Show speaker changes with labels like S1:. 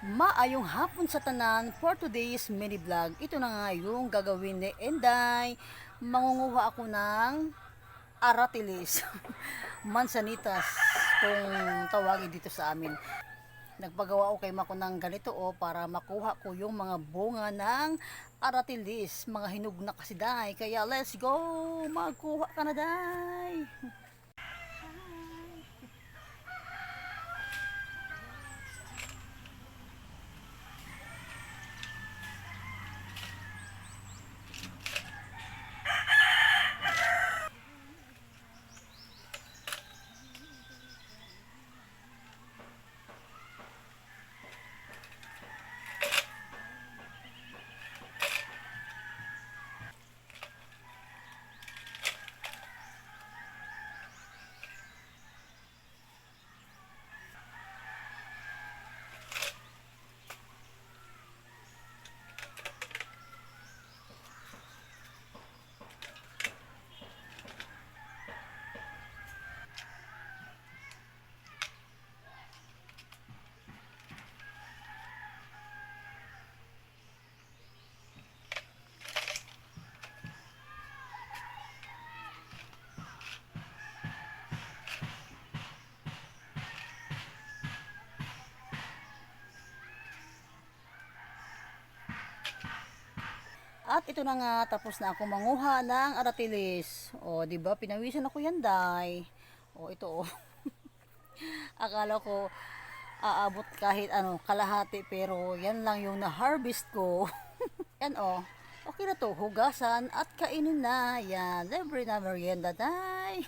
S1: Maayong hapon sa tanan for today's mini vlog. Ito na nga yung gagawin ni Enday. Mangunguha ako ng aratilis. Mansanitas kung tawagin dito sa amin. Nagpagawa ako kay Mako ng ganito para makuha ko yung mga bunga ng aratilis. Mga hinog na kasi day. Kaya let's go! Magkuha ka na day! At ito na nga, tapos na ako manguha ng aratilis. O, di ba? Pinawisan ako yan, day. O, ito, o. Akala ko aabot kahit ano, kalahati, pero yan lang yung na-harvest ko. Yan, o. Okay na to, hugasan at kainin na. Yan, libre na merienda, day.